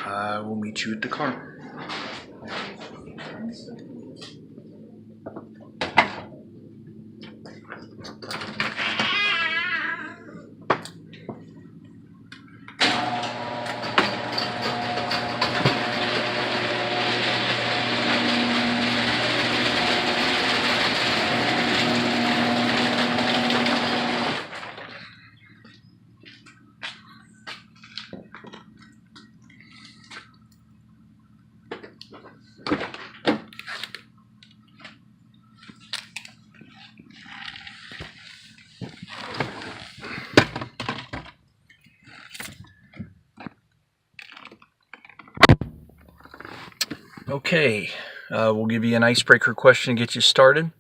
I will meet you at the car. Okay, we'll give you an icebreaker question to get you started.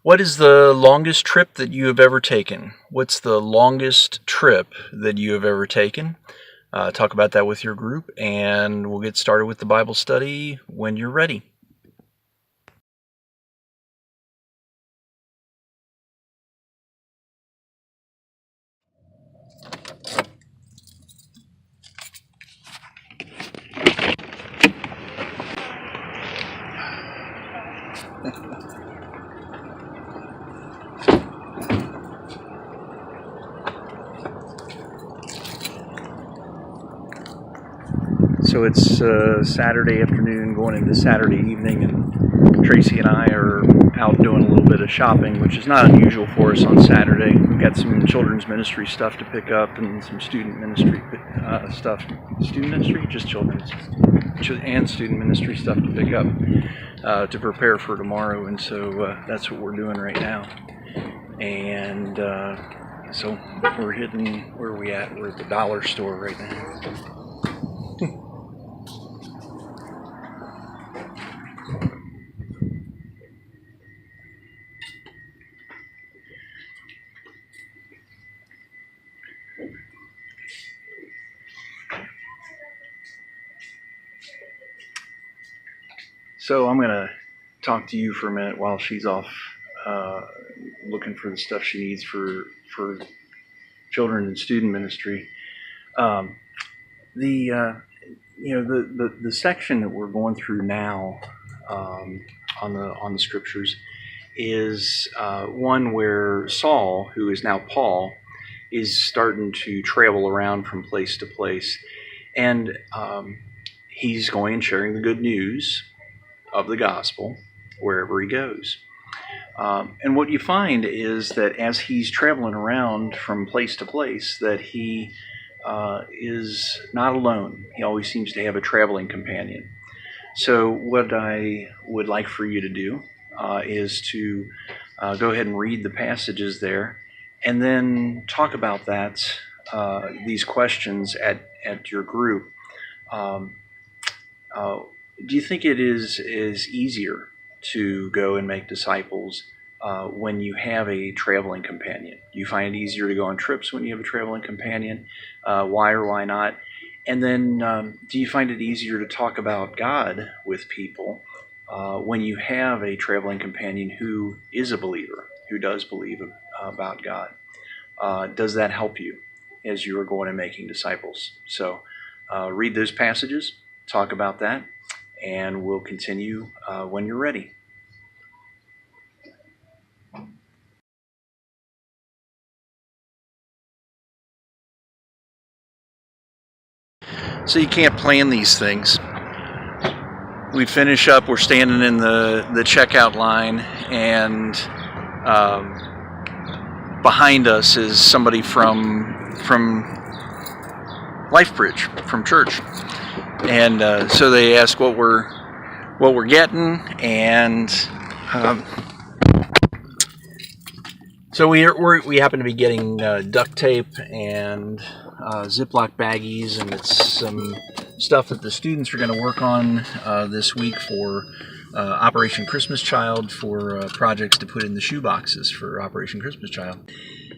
What is the longest trip that you have ever taken? What's the longest trip that you have ever taken? Talk about that with your group, and we'll get started with the Bible study when you're ready. So it's Saturday afternoon going into Saturday evening, and Tracy and I are out doing a little bit of shopping, which is not unusual for us on Saturday. We've got some children's ministry stuff to pick up and some student ministry stuff. Student ministry? Just children's. And student ministry stuff to pick up to prepare for tomorrow, and so that's what we're doing right now. And so we're hitting, where are we at? We're at the dollar store right now. So I'm going to talk to you for a minute while she's off looking for the stuff she needs for children and student ministry. The section that we're going through now on the scriptures is one where Saul, who is now Paul, is starting to travel around from place to place, and he's going and sharing the good news of the gospel wherever he goes. And what you find is that as he's traveling around from place to place, that he is not alone. He always seems to have a traveling companion. So what I would like for you to do is to go ahead and read the passages there, and then talk about that, these questions at your group. Do you think it is easier to go and make disciples when you have a traveling companion? Do you find it easier to go on trips when you have a traveling companion? Why or why not? And then do you find it easier to talk about God with people when you have a traveling companion who is a believer, who does believe about God? Does that help you as you are going and making disciples? So read those passages, talk about that, and we'll continue when you're ready. So you can't plan these things. We finish up, we're standing in the checkout line, and behind us is somebody from LifeBridge, from church. And so they ask what we're getting, and so we happen to be getting duct tape and Ziploc baggies, and it's some stuff that the students are going to work on this week for Operation Christmas Child, for projects to put in the shoe boxes for Operation Christmas Child.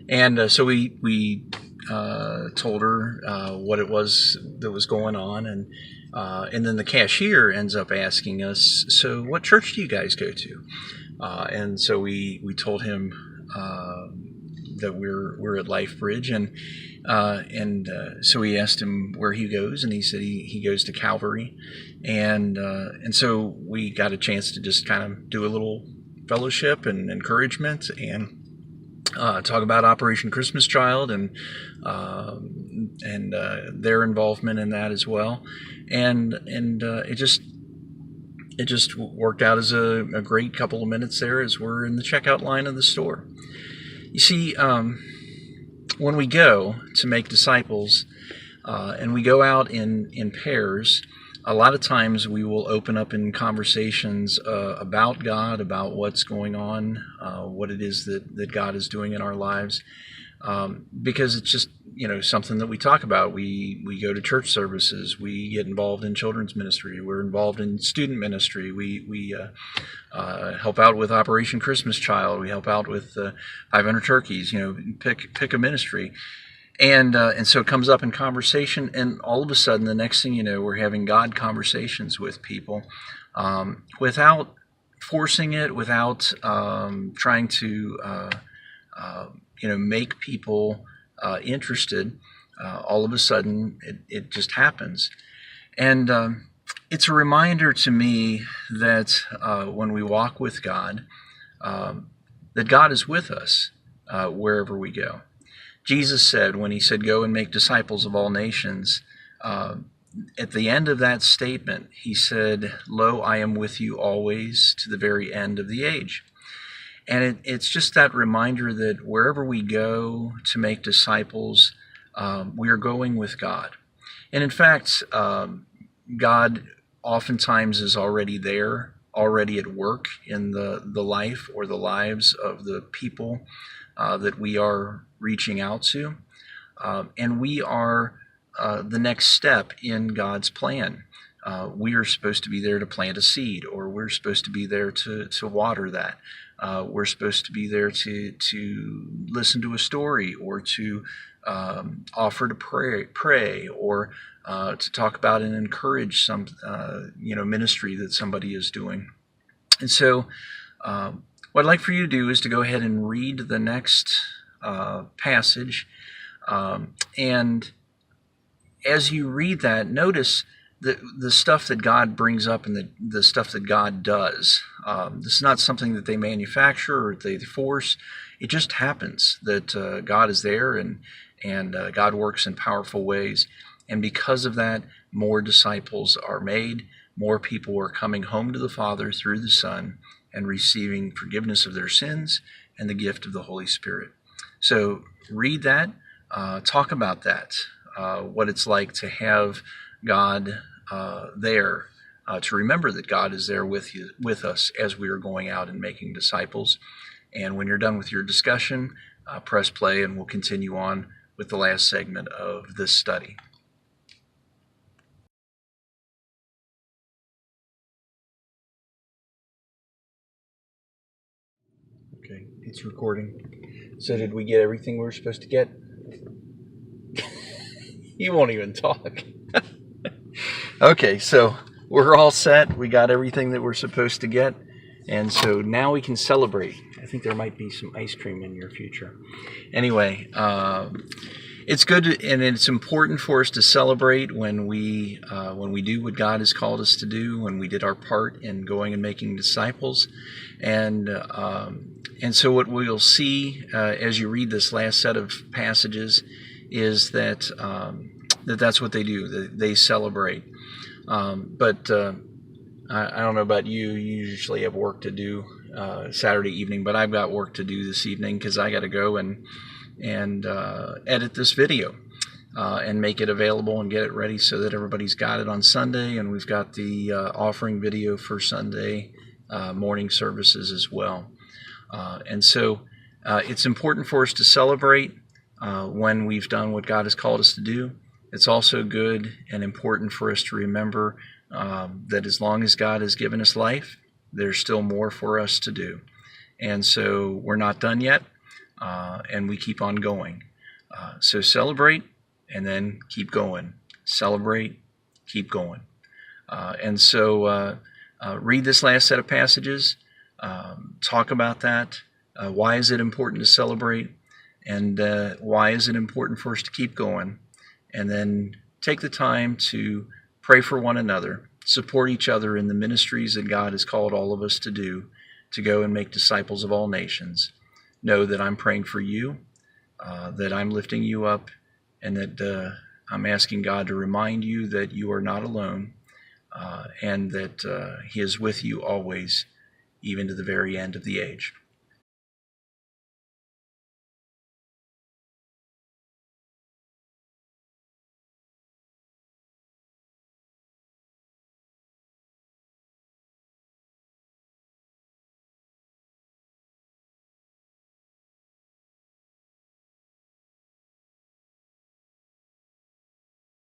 And so we told her what it was that was going on, and then the cashier ends up asking us, so what church do you guys go to? And so we told him that we're at LifeBridge, and so we asked him where he goes, and he said he goes to Calvary, and so we got a chance to just kind of do a little fellowship and encouragement and talk about Operation Christmas Child and their involvement in that as well, and it just worked out as a great couple of minutes there as we're in the checkout line of the store. You see, when we go to make disciples and we go out in pairs, a lot of times we will open up in conversations about God, about what's going on, what it is that God is doing in our lives, because it's just something that we talk about. We go to church services, we get involved in children's ministry, we're involved in student ministry, we help out with Operation Christmas Child, we help out with 500 Turkeys, pick a ministry. And so it comes up in conversation, and all of a sudden, the next thing you know, we're having God conversations with people without forcing it, without trying to make people interested. All of a sudden, it just happens. And it's a reminder to me that when we walk with God, that God is with us wherever we go. Jesus said, when he said, "Go and make disciples of all nations," at the end of that statement, he said, "Lo, I am with you always to the very end of the age." And it's just that reminder that wherever we go to make disciples, we are going with God. And in fact, God oftentimes is already there, already at work in the life or the lives of the people that we are reaching out to. And we are the next step in God's plan. We are supposed to be there to plant a seed, or we're supposed to be there to water that. We're supposed to be there to listen to a story, or to offer to pray, or to talk about and encourage some ministry that somebody is doing. And so what I'd like for you to do is to go ahead and read the next passage, and as you read that, notice the stuff that God brings up and the stuff that God does. This is not something that they manufacture or they force. It just happens that God is there, and God works in powerful ways. And because of that, more disciples are made. More people are coming home to the Father through the Son and receiving forgiveness of their sins and the gift of the Holy Spirit. So read that, talk about that, what it's like to have God there, to remember that God is there with us as we are going out and making disciples. And when you're done with your discussion, press play, and we'll continue on with the last segment of this study. Okay, it's recording. So did we get everything we were supposed to get? You won't even talk. Okay, so we're all set. We got everything that we're supposed to get. And so now we can celebrate. I think there might be some ice cream in your future. Anyway, it's good and it's important for us to celebrate when we do what God has called us to do, when we did our part in going and making disciples. And so what we'll see as you read this last set of passages is that that's what they do. They celebrate. But I don't know about you. You usually have work to do Saturday evening, but I've got work to do this evening because I got to go and edit this video and make it available and get it ready so that everybody's got it on Sunday. And we've got the offering video for Sunday morning services as well. And so it's important for us to celebrate when we've done what God has called us to do. It's also good and important for us to remember that as long as God has given us life, there's still more for us to do. And so we're not done yet, and we keep on going. So celebrate and then keep going. Celebrate, keep going. And so read this last set of passages, talk about that. Why is it important to celebrate? and why is it important for us to keep going, and then take the time to pray for one another, support each other in the ministries that God has called all of us to do, to go and make disciples of all nations. Know that I'm praying for you, that I'm lifting you up, and that I'm asking God to remind you that you are not alone, and that He is with you always, even to the very end of the age.